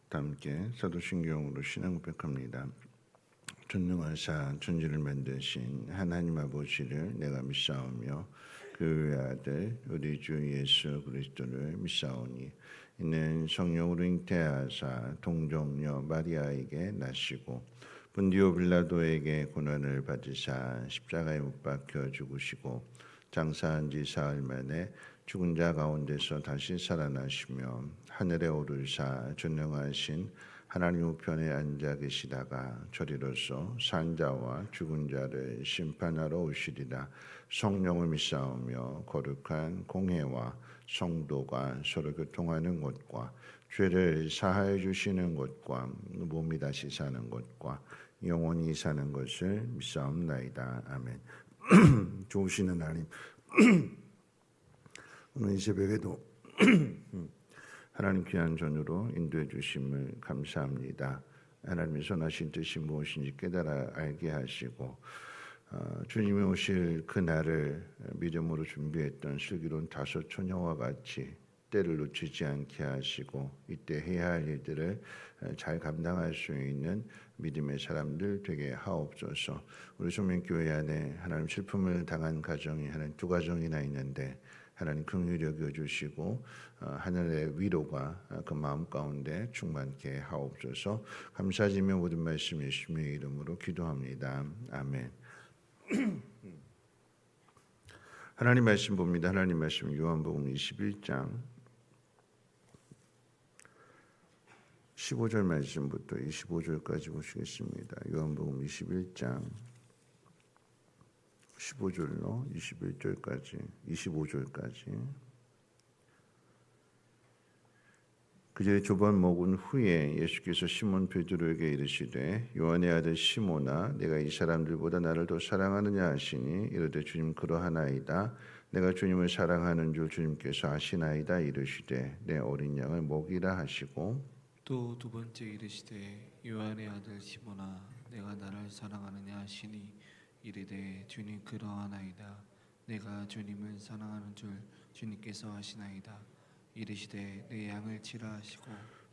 함께 사도신경으로 신앙 고백합니다. 전능하사 천지를 만드신 하나님 아버지를 내가 믿사오며 그 아들 우리 주 예수 그리스도를 믿사오니 이는 성령으로 잉태하사 동정녀 마리아에게 나시고 본디오 빌라도에게 고난을 받으사 십자가에 못 박혀 죽으시고 장사한 지 사흘 만에 죽은 자 가운데서 다시 살아나시며 하늘에 오르사 전능하신 하나님 우편에 앉아 계시다가 저리로서 산자와 죽은 자를 심판하러 오시리라. 성령을 믿사오며 거룩한 공회와 성도가 서로 교통하는 것과 죄를 사하여 주시는 것과 몸이 다시 사는 것과 영원히 사는 것을 믿사옵나이다. 아멘. 좋으신 하나님, 오늘 이 새벽에도 하나님 귀한 전으로 인도해 주심을 감사합니다. 하나님의 선하신 뜻이 무엇인지 깨달아 알게 하시고 주님이 오실 그날을 믿음으로 준비했던 슬기로운 다섯 처녀와 같이 때를 놓치지 않게 하시고 이때 해야 할 일들을 잘 감당할 수 있는 믿음의 사람들 되게 하옵소서. 우리 소명교회 안에 하나님 슬픔을 당한 가정이 하나님 두 가정이나 있는데 하나님 긍휼히 여겨주시고 하늘의 위로가 그 마음 가운데 충만케 하옵소서. 감사드리며 모든 말씀 예수님의 이름으로 기도합니다. 아멘. 하나님 말씀 봅니다. 하나님 말씀 요한복음 21장 15절 말씀부터 25절까지 보시겠습니다. 요한복음 21장 15절로 21절까지 25절까지. 그제에 조반 먹은 후에 예수께서 시몬 베드로에게 이르시되 요한의 아들 시몬아 내가 이 사람들보다 나를 더 사랑하느냐 하시니 이르되 주님 그러하나이다. 내가 주님을 사랑하는 줄 주님께서 아시나이다. 이르시되 내 어린 양을 먹이라 하시고 또 두 번째 이르시되 요한의 아들 시몬아 내가 나를 사랑하느냐 하시니 이르되 주님 그러하나이다. 내가 주님을 사랑하는 줄 주님께서 아시나이다. 이르시되 내 양을 치라 하시고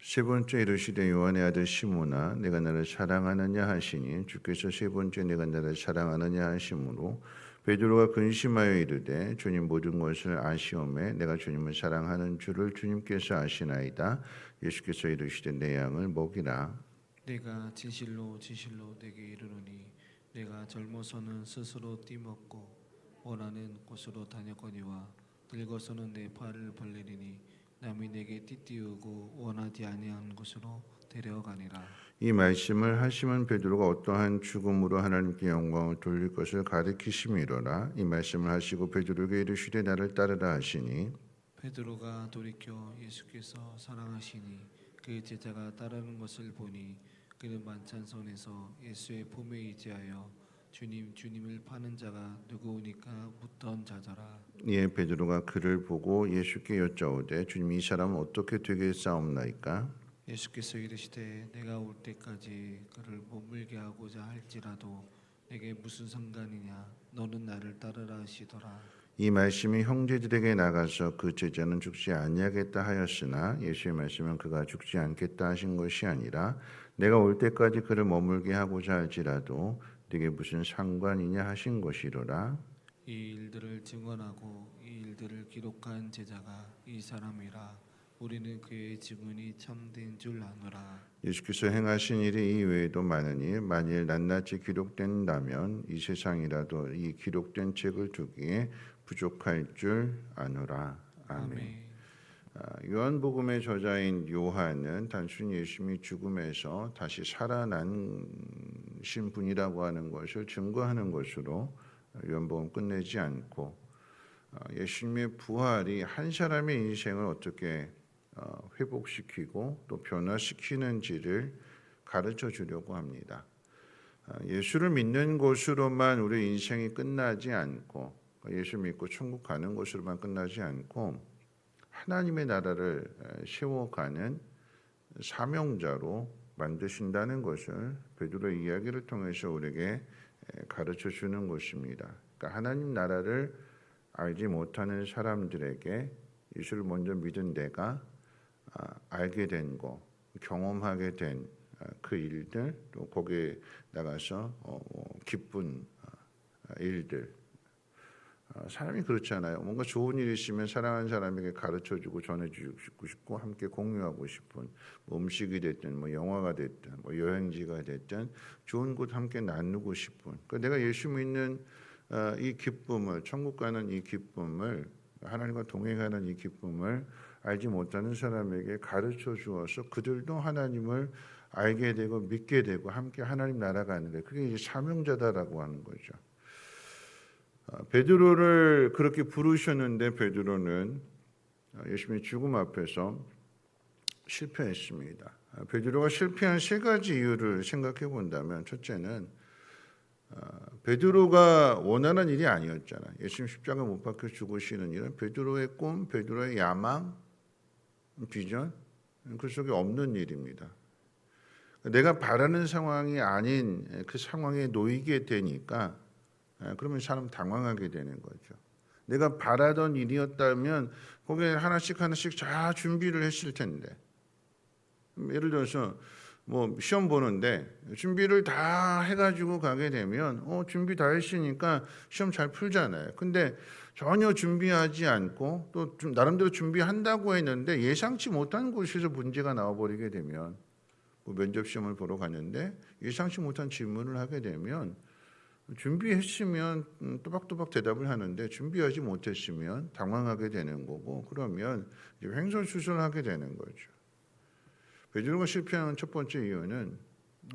세 번째 이르시되 요한의 아들 시몬아 내가 나를 사랑하느냐 하시니 주께서 세 번째 내가 나를 사랑하느냐 하심으로 베드로가 근심하여 이르되 주님 모든 것을 아시오매 내가 주님을 사랑하는 줄을 주님께서 아시나이다. 예수께서 이르시되 내 양을 먹이라. 내가 진실로 진실로 내게 이르노니 내가 젊어서는 스스로 띠먹고 원하는 곳으로 다녔거니와 늙어서는 내 팔을 벌리리니 남이 내게 띠띠우고 원하지 아니한 곳으로 데려가니라. 이 말씀을 하시면 베드로가 어떠한 죽음으로 하나님께 영광을 돌릴 것을 가리키심이로라. 이 말씀을 하시고 베드로에게 이르시되 나를 따르라 하시니 베드로가 돌이켜 예수께서 사랑하시니 그 제자가 따르는 것을 보니 그는 만찬선에서 예수의 품에 의지하여 주님을 파는 자가 누구오니까 묻던 자더라. 이에 베드로가 그를 보고 예수께 여짜오되 주님 이 사람은 어떻게 되겠사옵나이까? 예수께서 이르시되 내가 올 때까지 그를 머물게 하고자 할지라도 내게 무슨 상관이냐 너는 나를 따르라 하시더라. 이 말씀이 형제들에게 나가서 그 제자는 죽지 아니하겠다 하였으나 예수의 말씀은 그가 죽지 않겠다 하신 것이 아니라 내가 올 때까지 그를 머물게 하고자 할지라도 네게 무슨 상관이냐 하신 것이로라. 이 일들을 증언하고 이 일들을 기록한 제자가 이 사람이라. 우리는 그의 증언이 참된 줄 아노라. 예수께서 행하신 일이 이외에도 많으니 만일 낱낱이 기록된다면 이 세상이라도 이 기록된 책을 두기에 부족할 줄 아노라. 아멘. 요한복음의 저자인 요한은 단순히 예수님이 죽음에서 다시 살아나신 분이라고 하는 것을 증거하는 것으로 요한복음 끝내지 않고 예수님의 부활이 한 사람의 인생을 어떻게 회복시키고 또 변화시키는지를 가르쳐 주려고 합니다. 예수를 믿는 것으로만 우리 인생이 끝나지 않고 예수 믿고 천국 가는 것으로만 끝나지 않고 하나님의 나라를 세워가는 사명자로 만드신다는 것을 베드로의 이야기를 통해서 우리에게 가르쳐 주는 것입니다. 그러니까 하나님 나라를 알지 못하는 사람들에게 예수를 먼저 믿은 내가 알게 된 거, 경험하게 된 그 일들, 또 거기에 나가서 기쁜 일들. 사람이 그렇잖아요. 뭔가 좋은 일이 있으면 사랑하는 사람에게 가르쳐주고 전해주고 싶고 함께 공유하고 싶은, 뭐 음식이 됐든 뭐 영화가 됐든 뭐 여행지가 됐든 좋은 곳 함께 나누고 싶은, 그러니까 내가 예수 믿는 이 기쁨을, 천국 가는 이 기쁨을, 하나님과 동행하는 이 기쁨을 알지 못하는 사람에게 가르쳐 주어서 그들도 하나님을 알게 되고 믿게 되고 함께 하나님 나라 가는 게, 그게 이제 사명자다라고 하는 거죠. 베드로를 그렇게 부르셨는데 베드로는 예수님의 죽음 앞에서 실패했습니다. 베드로가 실패한 세 가지 이유를 생각해 본다면, 첫째는 베드로가 원하는 일이 아니었잖아요. 예수님 십자가 못 박혀 죽으시는 일은 베드로의 꿈, 베드로의 야망, 비전, 그 속에 없는 일입니다. 내가 바라는 상황이 아닌 그 상황에 놓이게 되니까 그러면 사람 당황하게 되는 거죠. 내가 바라던 일이었다면 거기에 하나씩 다 준비를 했을 텐데, 예를 들어서 뭐 시험 보는데 준비를 다 해가지고 가게 되면 준비 다 했으니까 시험 잘 풀잖아요. 근데 전혀 준비하지 않고 또 나름대로 준비한다고 했는데 예상치 못한 곳에서 문제가 나와버리게 되면, 뭐 면접 시험을 보러 갔는데 예상치 못한 질문을 하게 되면 준비했으면 또박또박 대답을 하는데 준비하지 못했으면 당황하게 되는 거고, 그러면 이제 횡설수설하게 되는 거죠. 베드로가 실패하는 첫 번째 이유는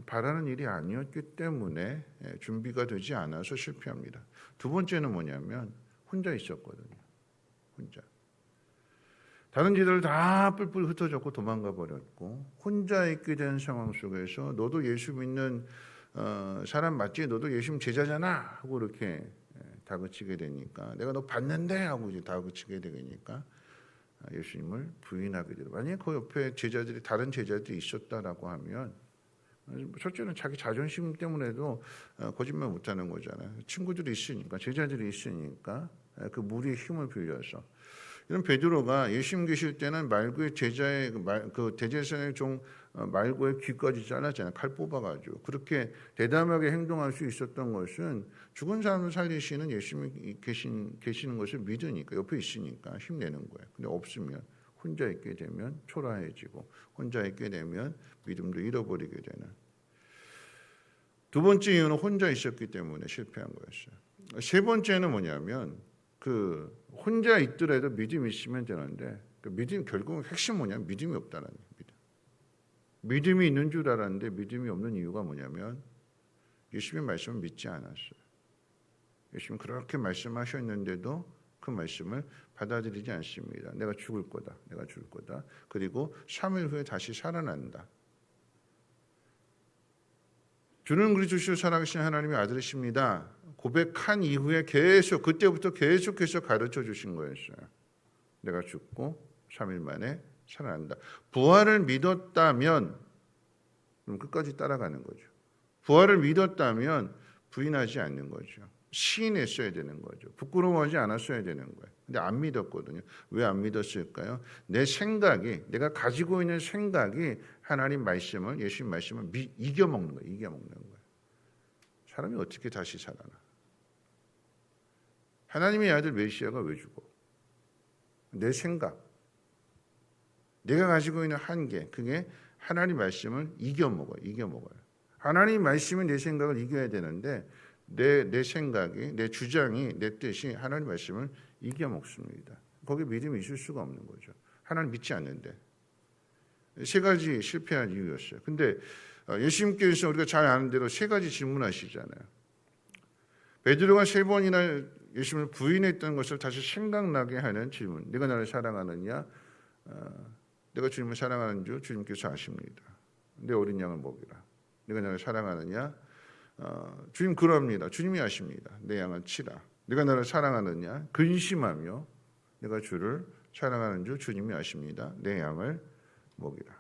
바라는 일이 아니었기 때문에 준비가 되지 않아서 실패합니다. 두 번째는 뭐냐면 혼자 있었거든요. 혼자. 다른 지들 다 뿔뿔 흩어졌고 도망가 버렸고 혼자 있게 된 상황 속에서 너도 예수 믿는 사람 맞지? 너도 예수님 제자잖아 하고 이렇게 다그치게 되니까, 내가 너 봤는데 하고 이제 다그치게 되니까 예수님을 부인하게 되고, 만약에 그 옆에 제자들이, 다른 제자들이 있었다라고 하면 첫째는 자기 자존심 때문에도 거짓말 못하는 거잖아요. 친구들이 있으니까, 제자들이 있으니까 그 무리의 힘을 빌려서. 이런 베드로가 예수님 계실 때는 말구의 제자의 그 대제사장의 종 말구의 귀까지 잘랐잖아요. 칼 뽑아가지고. 그렇게 대담하게 행동할 수 있었던 것은 죽은 사람을 살리시는 예수님이 계시는 것을 믿으니까, 옆에 있으니까 힘내는 거예요. 근데 없으면, 혼자 있게 되면 초라해지고, 혼자 있게 되면 믿음도 잃어버리게 되는. 두 번째 이유는 혼자 있었기 때문에 실패한 거였어요. 세 번째는 뭐냐면, 그 혼자 있더라도 믿음이 있으면 되는데, 그 믿음 결국은 핵심 뭐냐면 믿음이 없다는 겁니다. 믿음이 있는 줄 알았는데 믿음이 없는 이유가 뭐냐면 예수님의 말씀을 믿지 않았어요. 예수님 그렇게 말씀하셨는데도 그 말씀을 받아들이지 않습니다. 내가 죽을 거다. 내가 죽을 거다. 그리고 3일 후에 다시 살아난다. 주는 그리스도시요 살아계신 하나님의 아들이십니다. 고백한 이후에 그때부터 계속해서 가르쳐 주신 거였어요. 내가 죽고 3일 만에 살아난다. 부활을 믿었다면 그럼 끝까지 따라가는 거죠. 부활을 믿었다면 부인하지 않는 거죠. 시인했어야 되는 거죠. 부끄러워하지 않았어야 되는 거예요. 근데 안 믿었거든요. 왜 안 믿었을까요? 내 생각이, 내가 가지고 있는 생각이 하나님 말씀을, 예수님 말씀을 이겨먹는 거예요. 이겨먹는 거예요. 사람이 어떻게 다시 살아나? 하나님의 아들 메시아가 왜 죽어? 내 생각, 내가 가지고 있는 한계, 그게 하나님 말씀을 이겨먹어요. 하나님 말씀이 내 생각을 이겨야 되는데 내 생각이, 내 주장이, 내 뜻이 하나님 말씀을 이겨먹습니다. 거기에 믿음이 있을 수가 없는 거죠. 하나님 믿지 않는데. 세 가지 실패한 이유였어요. 근데 예수님께서 우리가 잘 아는 대로 세 가지 질문하시잖아요. 베드로가 세 번이나 예수님을 부인했던 것을 다시 생각나게 하는 질문. 네가 나를 사랑하느냐? 내가 주님을 사랑하는 줄 주님께서 아십니다. 내 어린 양을 먹이라. 네가 나를 사랑하느냐? 주님 그럽니다. 주님이 아십니다. 내 양을 치라. 네가 나를 사랑하느냐? 근심하며 내가 주를 사랑하는 줄 주님이 아십니다. 내 양을 먹이라.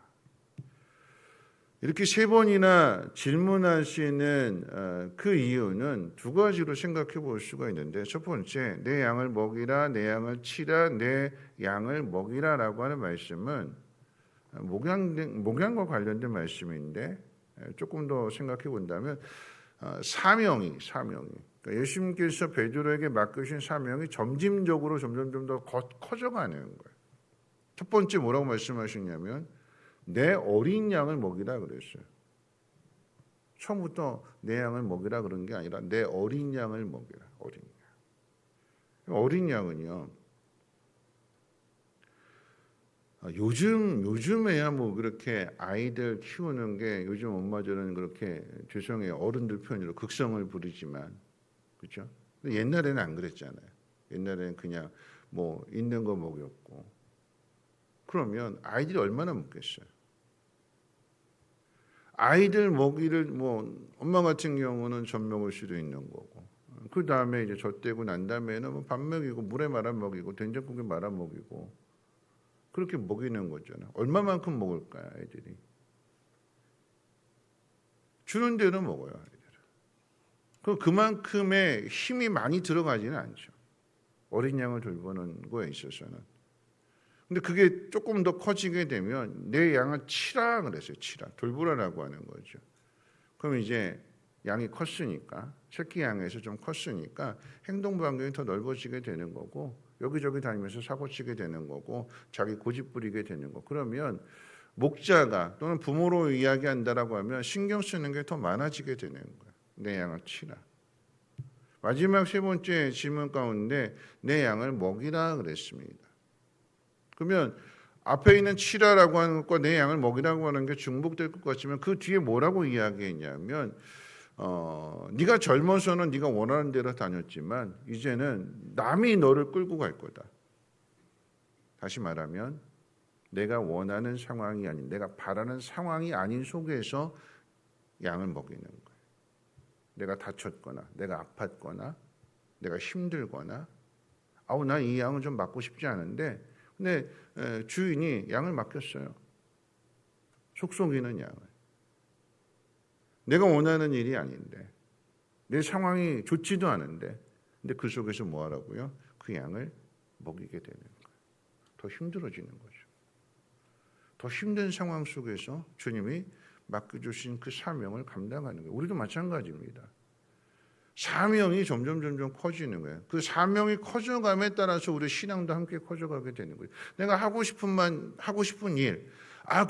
이렇게 세 번이나 질문하시는 그 이유는 두 가지로 생각해 볼 수가 있는데, 첫 번째, 내 양을 먹이라, 내 양을 치라, 내 양을 먹이라라고 하는 말씀은 목양과 관련된 말씀인데 조금 더 생각해 본다면 사명이 그러니까 예수님께서 베드로에게 맡기신 사명이 점진적으로 점점 더 커져가는 거예요. 첫 번째 뭐라고 말씀하셨냐면 내 어린 양을 먹이라 그랬어요. 처음부터 내 양을 먹이라 그런 게 아니라 내 어린 양을 먹이라. 어린 양은요. 요즘에야 뭐 그렇게 아이들 키우는 게 요즘 엄마들은 그렇게 죄송해요 어른들 표현으로 극성을 부리지만 그렇죠? 옛날에는 안 그랬잖아요. 옛날에는 그냥 뭐 있는 거 먹였고 그러면 아이들이 얼마나 먹겠어요? 아이들 먹이를 뭐 엄마 같은 경우는 젖 먹을 수도 있는 거고 그 다음에 이제 젖되고 난 다음에는 뭐 밥 먹이고 물에 말아 먹이고 된장국에 말아 먹이고 그렇게 먹이는 거잖아. 얼마만큼 먹을까요, 아이들이? 주는 대로 먹어요, 아이들은. 그만큼의 힘이 많이 들어가지는 않죠. 어린 양을 돌보는 거에 있어서는. 근데 그게 조금 더 커지게 되면 내 양을 치라 그랬어요. 치라. 돌보라라고 하는 거죠. 그럼 이제 양이 컸으니까 새끼 양에서 좀 컸으니까 행동 반경이 더 넓어지게 되는 거고 여기저기 다니면서 사고치게 되는 거고 자기 고집 부리게 되는 거. 그러면 목자가 또는 부모로 이야기한다라고 하면 신경 쓰는 게 더 많아지게 되는 거예요. 내 양을 치라. 마지막 세 번째 질문 가운데 내 양을 먹이라 그랬습니다. 그러면 앞에 있는 치라라고 하는 것과 내 양을 먹이라고 하는 게 중복될 것 같지만 그 뒤에 뭐라고 이야기했냐면 네가 젊어서는 네가 원하는 대로 다녔지만 이제는 남이 너를 끌고 갈 거다. 다시 말하면 내가 원하는 상황이 아닌 내가 바라는 상황이 아닌 속에서 양을 먹이는 거예요. 내가 다쳤거나 내가 아팠거나 내가 힘들거나 난 이 양은 좀 맡고 싶지 않은데 근데 주인이 양을 맡겼어요. 속속이는 양을. 내가 원하는 일이 아닌데 내 상황이 좋지도 않은데 근데 그 속에서 뭐 하라고요? 그 양을 먹이게 되는 거예요. 더 힘들어지는 거죠. 더 힘든 상황 속에서 주님이 맡겨주신 그 사명을 감당하는 거예요. 우리도 마찬가지입니다. 사명이 점점 커지는 거예요. 그 사명이 커져감에 따라서 우리 신앙도 함께 커져가게 되는 거예요. 내가 하고 싶은 일,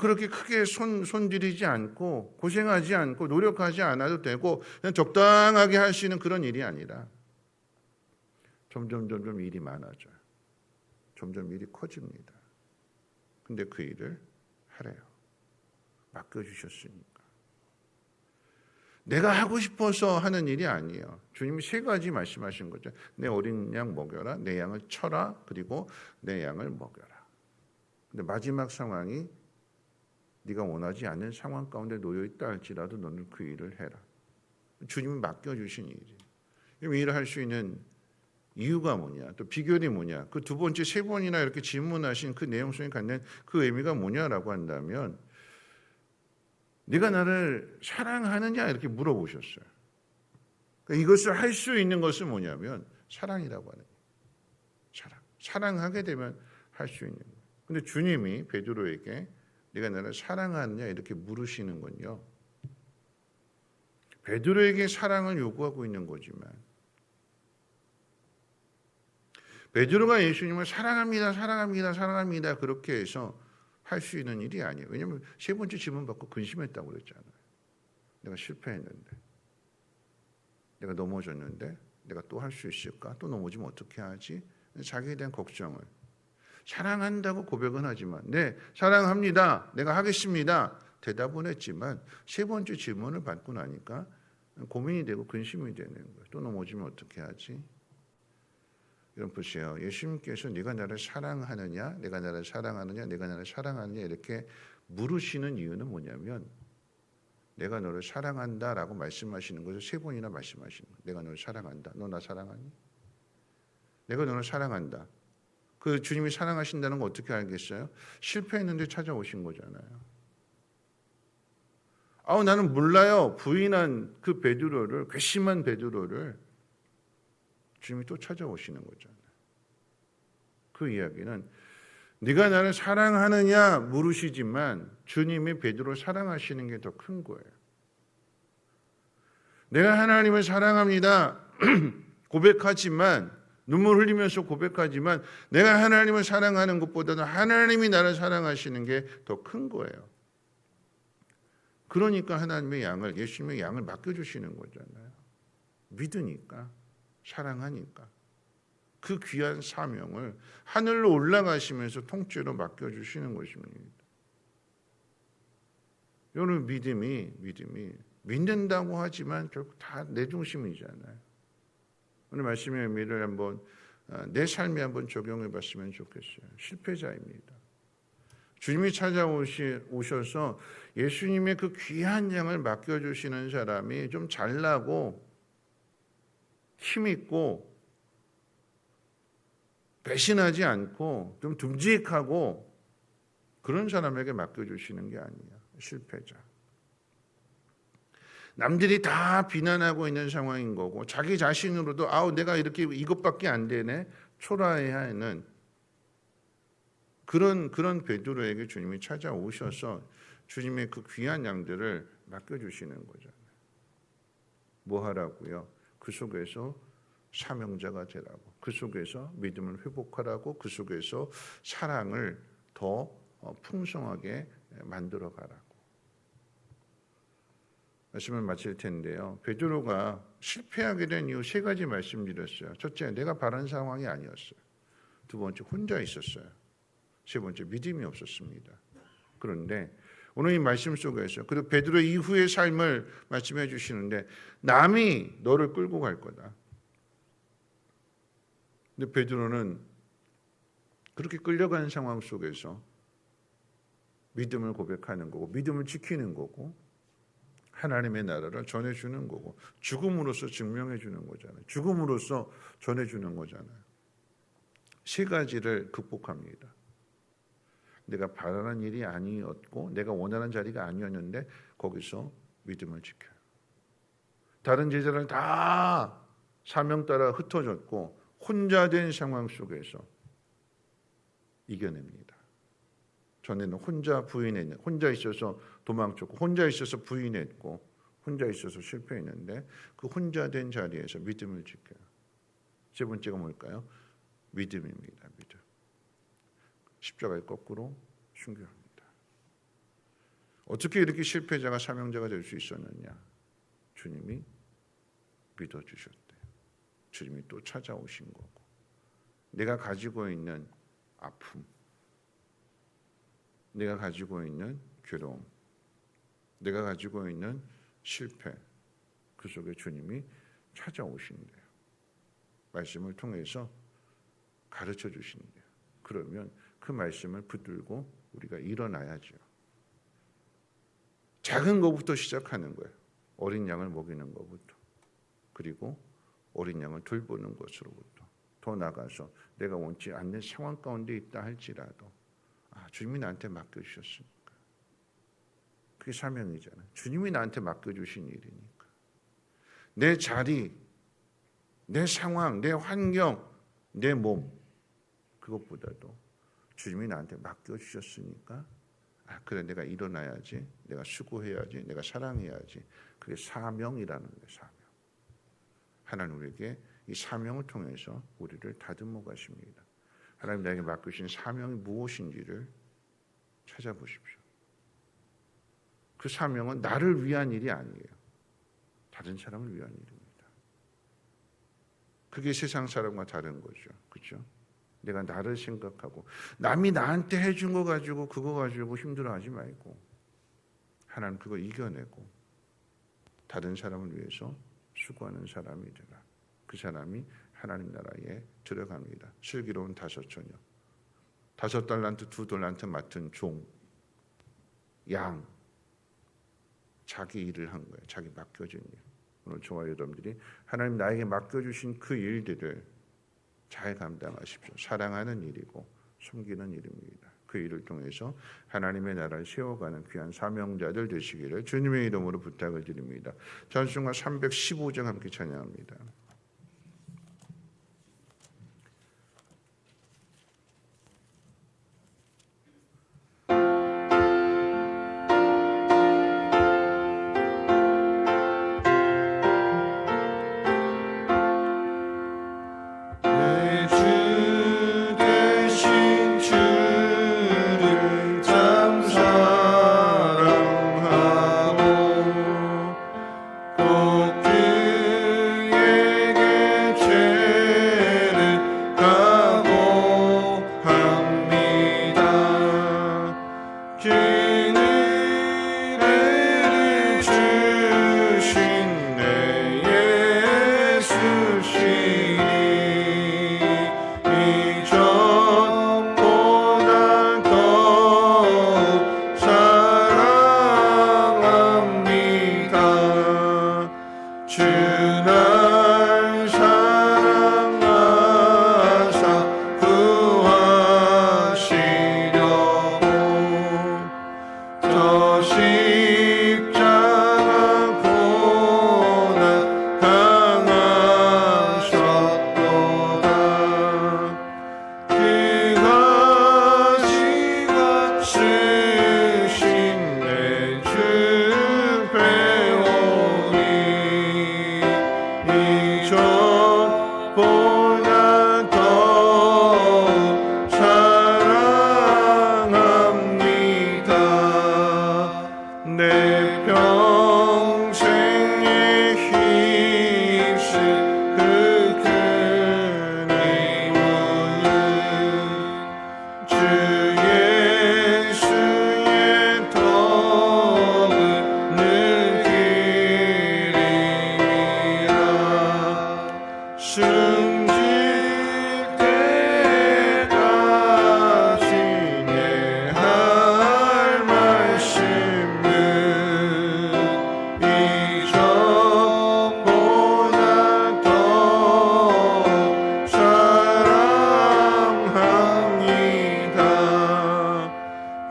그렇게 크게 손들이지 않고 고생하지 않고 노력하지 않아도 되고 그냥 적당하게 할 수 있는 그런 일이 아니라 점점 일이 많아져요. 점점 일이 커집니다. 근데 그 일을 하래요. 맡겨주셨으니까. 내가 하고 싶어서 하는 일이 아니에요. 주님이 세 가지 말씀하신 거죠. 내 어린 양 먹여라, 내 양을 쳐라, 그리고 내 양을 먹여라. 근데 마지막 상황이 네가 원하지 않는 상황 가운데 놓여 있다 할지라도 너는 그 일을 해라. 주님이 맡겨주신 일이에요. 이 일을 할 수 있는 이유가 뭐냐, 또 비결이 뭐냐, 그 두 번째, 세 번이나 이렇게 질문하신 그 내용 속에 갖는 그 의미가 뭐냐라고 한다면 네가 나를 사랑하느냐 이렇게 물어보셨어요. 그러니까 이것을 할 수 있는 것은 뭐냐면 사랑이라고 하는 거예요. 사랑하게 되면 할 수 있는 거예요. 근데 주님이 베드로에게 네가 나를 사랑하느냐 이렇게 물으시는 건요. 베드로에게 사랑을 요구하고 있는 거지만 베드로가 예수님을 사랑합니다 그렇게 해서 할 수 있는 일이 아니에요. 왜냐하면 세 번째 질문 받고 근심했다고 그랬잖아요. 내가 실패했는데, 내가 넘어졌는데, 내가 또 할 수 있을까? 또 넘어지면 어떻게 하지? 자기에 대한 걱정을. 사랑한다고 고백은 하지만, 네, 사랑합니다. 내가 하겠습니다. 대답은 했지만 세 번째 질문을 받고 나니까 고민이 되고 근심이 되는 거예요. 또 넘어지면 어떻게 하지? 여러분 보세요. 예수님께서 네가 나를 사랑하느냐, 내가 나를 사랑하느냐, 내가 나를 사랑하느냐 이렇게 물으시는 이유는 뭐냐면 내가 너를 사랑한다라고 말씀하시는 것을 세 번이나 말씀하시는 거예요. 내가 너를 사랑한다. 너 나 사랑하니? 내가 너를 사랑한다. 그 주님이 사랑하신다는 거 어떻게 알겠어요? 실패했는데 찾아오신 거잖아요. 나는 몰라요. 부인한 그 베드로를, 괘씸한 베드로를 주님이 또 찾아오시는 거잖아요. 그 이야기는 네가 나를 사랑하느냐 물으시지만 주님이 베드로 사랑하시는 게 더 큰 거예요. 내가 하나님을 사랑합니다. 고백하지만 눈물 흘리면서 고백하지만 내가 하나님을 사랑하는 것보다는 하나님이 나를 사랑하시는 게 더 큰 거예요. 그러니까 하나님의 양을, 예수님의 양을 맡겨주시는 거잖아요. 믿으니까, 사랑하니까. 그 귀한 사명을 하늘로 올라가시면서 통째로 맡겨주시는 것입니다. 여러분, 믿음이 믿는다고 하지만 결국 다 내 중심이잖아요. 오늘 말씀의 의미를 한번 내 삶에 한번 적용해 봤으면 좋겠어요. 실패자입니다. 주님이 찾아오셔서 예수님의 그 귀한 양을 맡겨주시는 사람이 좀 잘나고 힘있고 배신하지 않고 좀 듬직하고 그런 사람에게 맡겨주시는 게 아니에요. 실패자. 남들이 다 비난하고 있는 상황인 거고 자기 자신으로도 내가 이렇게 이것밖에 안 되네 초라해야 하는 그런 베드로에게 주님이 찾아오셔서 주님의 그 귀한 양들을 맡겨주시는 거잖아요. 뭐 하라고요? 그 속에서 사명자가 되라고, 그 속에서 믿음을 회복하라고, 그 속에서 사랑을 더 풍성하게 만들어 가라고. 말씀을 마칠 텐데요. 베드로가 실패하게 된 이유 3가지 말씀드렸어요. 첫째, 내가 바란 상황이 아니었어요. 두 번째, 혼자 있었어요. 세 번째, 믿음이 없었습니다. 그런데 오늘 이 말씀 속에서 그리고 베드로 이후의 삶을 말씀해 주시는데 남이 너를 끌고 갈 거다. 근데 베드로는 그렇게 끌려가는 상황 속에서 믿음을 고백하는 거고 믿음을 지키는 거고 하나님의 나라를 전해주는 거고 죽음으로써 증명해 주는 거잖아요. 죽음으로써 전해주는 거잖아요. 3가지를 극복합니다. 내가 바라는 일이 아니었고 내가 원하는 자리가 아니었는데 거기서 믿음을 지켜요. 다른 제자들 다 사명 따라 흩어졌고 혼자 된 상황 속에서 이겨냅니다. 전에는 혼자 있어서 도망쳤고 혼자 있어서 부인했고 혼자 있어서 실패했는데 그 혼자 된 자리에서 믿음을 지켜요. 세 번째가 뭘까요? 믿음입니다. 믿음. 십자가의 거꾸로 순교합니다. 어떻게 이렇게 실패자가 사명자가 될 수 있었느냐? 주님이 믿어주셨대요. 주님이 또 찾아오신 거고 내가 가지고 있는 아픔, 내가 가지고 있는 괴로움, 내가 가지고 있는 실패 그 속에 주님이 찾아오신대요. 말씀을 통해서 가르쳐 주신대요. 그러면 그 말씀을 붙들고 우리가 일어나야죠. 작은 것부터 시작하는 거예요. 어린 양을 먹이는 것부터. 그리고 어린 양을 돌보는 것으로부터 더 나가서 내가 원치 않는 상황 가운데 있다 할지라도 주님이 나한테 맡겨주셨으니까. 그게 사명이잖아요. 주님이 나한테 맡겨주신 일이니까. 내 자리, 내 상황, 내 환경, 내 몸 그것보다도 주님이 나한테 맡겨주셨으니까 그래 내가 일어나야지, 내가 수고해야지, 내가 사랑해야지. 그게 사명이라는 거예요. 사명. 하나님 우리에게 이 사명을 통해서 우리를 다듬어 가십니다. 하나님 나에게 맡기신 사명이 무엇인지를 찾아보십시오. 그 사명은 나를 위한 일이 아니에요. 다른 사람을 위한 일입니다. 그게 세상 사람과 다른 거죠. 그렇죠? 내가 나를 생각하고 남이 나한테 해준 거 가지고 그거 가지고 힘들어하지 말고 하나님 그거 이겨내고 다른 사람을 위해서 수고하는 사람이 되라. 그 사람이 하나님 나라에 들어갑니다. 슬기로운 5처녀, 5달란트 2달란트 맡은 종, 양, 자기 일을 한 거예요. 자기 맡겨진 일. 오늘 저와 여러분들이 하나님 나에게 맡겨주신 그 일들을 잘 감당하십시오. 사랑하는 일이고 섬기는 일입니다. 그 일을 통해서 하나님의 나라를 세워가는 귀한 사명자들 되시기를 주님의 이름으로 부탁을 드립니다. 찬송가 315장 함께 찬양합니다.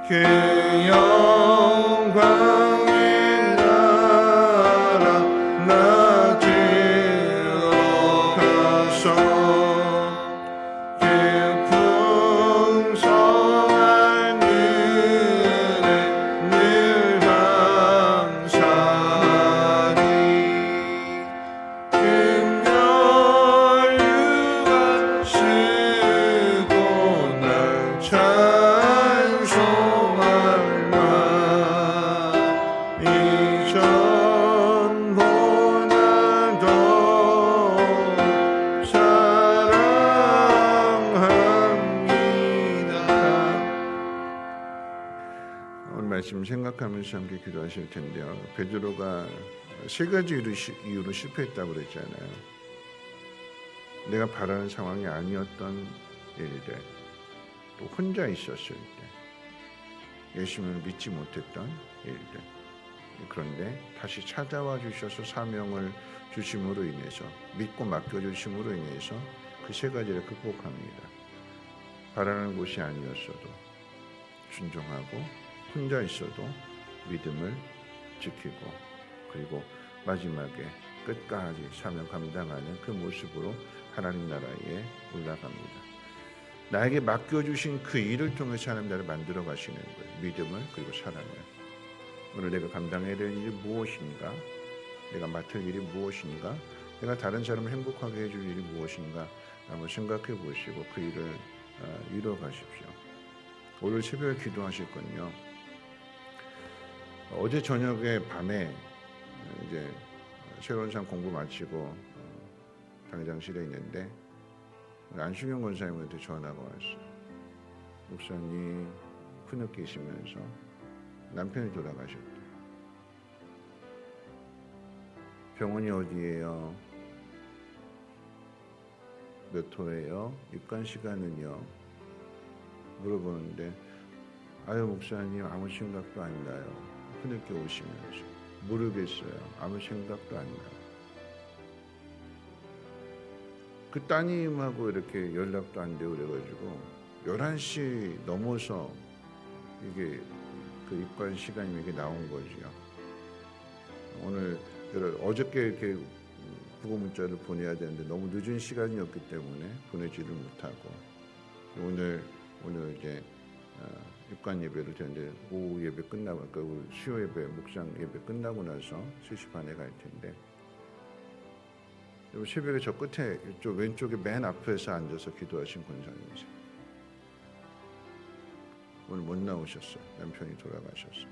그 영광의 나라 나 들어가서 그 풍성한 은혜 늘 감사하리. 금별류가 쓰고 날 찬송할 만 이전보다 더 사랑합니다. 오늘 말씀 생각하면서 함께 기도하실 텐데요. 베드로가 세 가지 이유로 실패했다고 그랬잖아요. 내가 바라는 상황이 아니었던 일들, 또 혼자 있었을 때, 예수님을 믿지 못했던 일들. 그런데 다시 찾아와 주셔서 사명을 주심으로 인해서, 믿고 맡겨주심으로 인해서 그 세 가지를 극복합니다. 바라는 곳이 아니었어도 순종하고, 혼자 있어도 믿음을 지키고, 그리고 마지막에 끝까지 사명 감당하는 그 모습으로 하나님 나라에 올라갑니다. 나에게 맡겨주신 그 일을 통해서 하나님 나라를 만들어 가시는 거예요. 믿음을, 그리고 사랑을. 오늘 내가 감당해야 될 일이 무엇인가? 내가 맡을 일이 무엇인가? 내가 다른 사람을 행복하게 해줄 일이 무엇인가? 한번 생각해 보시고 그 일을 이루어 가십시오. 오늘 새벽에 기도하실 건요. 어제 저녁에 밤에 이제 새로운 상 공부 마치고 당장실에 있는데 안수경 권사님한테 전화가 왔어요. 목사님 흐느끼시면서 남편이 돌아가셨대요. 병원이 어디예요? 몇 호예요? 입관 시간은요? 물어보는데 아유 목사님 아무 생각도 안 나요. 흐느껴 오시면서 모르겠어요. 아무 생각도 안 나요. 그 따님하고 이렇게 연락도 안 되고 그래가지고 11시 넘어서 이게 그 입관 시간이 이게 나온 거지요. 오늘 어저께 이렇게 부고 문자를 보내야 되는데 너무 늦은 시간이었기 때문에 보내지를 못하고 오늘 이제 입관 예배를 드렸는데 오후 예배 끝나고 그러니까 수요 예배 묵상 예배 끝나고 나서 3시 반에 갈 텐데 새벽에 저 끝에 이쪽 왼쪽에 맨 앞에서 앉아서 기도하신 권사님이세요. 오늘 못 나오셨어요. 남편이 돌아가셨어요.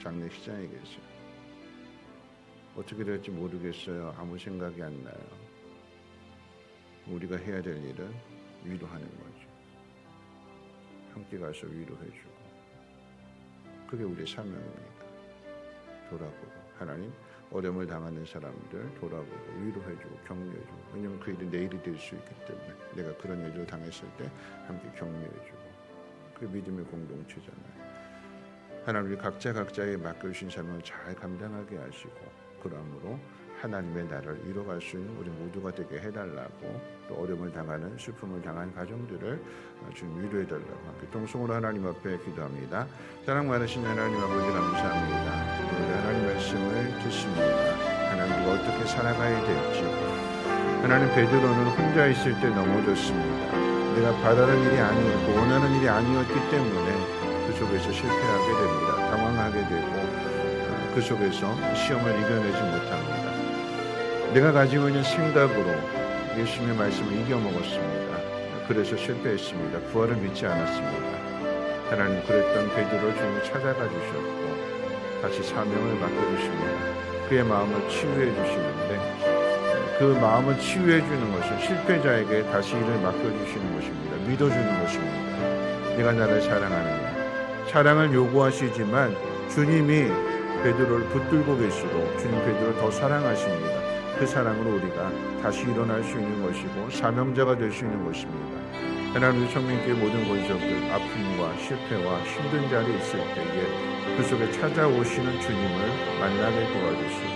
장례식장에 계세요. 어떻게 될지 모르겠어요. 아무 생각이 안 나요. 우리가 해야 될 일은 위로하는 거죠. 함께 가서 위로해주고 그게 우리의 사명입니다. 돌아보고 하나님 어려움을 당하는 사람들 돌아보고 위로해주고 격려해주고 왜냐하면 그 일이 내일이 될 수 있기 때문에 내가 그런 일을 당했을 때 함께 격려해주고 그 믿음의 공동체잖아요. 하나님 각자의 맡겨주신 사명을 잘 감당하게 하시고 그러므로 하나님의 나라를 이뤄갈 수 있는 우리 모두가 되게 해달라고 또 어려움을 당하는 슬픔을 당한 가정들을 주님 위로해달라고 함께 동성으로 하나님 앞에 기도합니다. 사랑 많으신 하나님 아버지 감사합니다. 오늘 하나님 말씀을 듣습니다. 하나님 우리가 어떻게 살아가야 될지 하나님 베드로는 혼자 있을 때 넘어졌습니다. 내가 바라는 일이 아니었고 원하는 일이 아니었기 때문에 그 속에서 실패하게 됩니다. 당황하게 되고 그 속에서 시험을 이겨내지 못합니다. 내가 가지고 있는 생각으로 예수님의 말씀을 이겨먹었습니다. 그래서 실패했습니다. 부활을 믿지 않았습니다. 하나님 그랬던 베드로 주님이 찾아가 주셨고 다시 사명을 맡겨주십니다. 그의 마음을 치유해 주시는데 그 마음을 치유해 주는 것은 실패자에게 다시 일을 맡겨주시는 것입니다. 믿어주는 것입니다. 내가 나를 사랑하느냐. 사랑을 요구하시지만 주님이 베드로를 붙들고 계시고 주님 베드로를 더 사랑하십니다. 그 사랑으로 우리가 다시 일어날 수 있는 것이고 사명자가 될 수 있는 것입니다. 하나님 우리 청민교회 모든 권속들 아픔과 실패와 힘든 자리에 있을 때에 그 속에 찾아오시는 주님을 만나게 도와주시고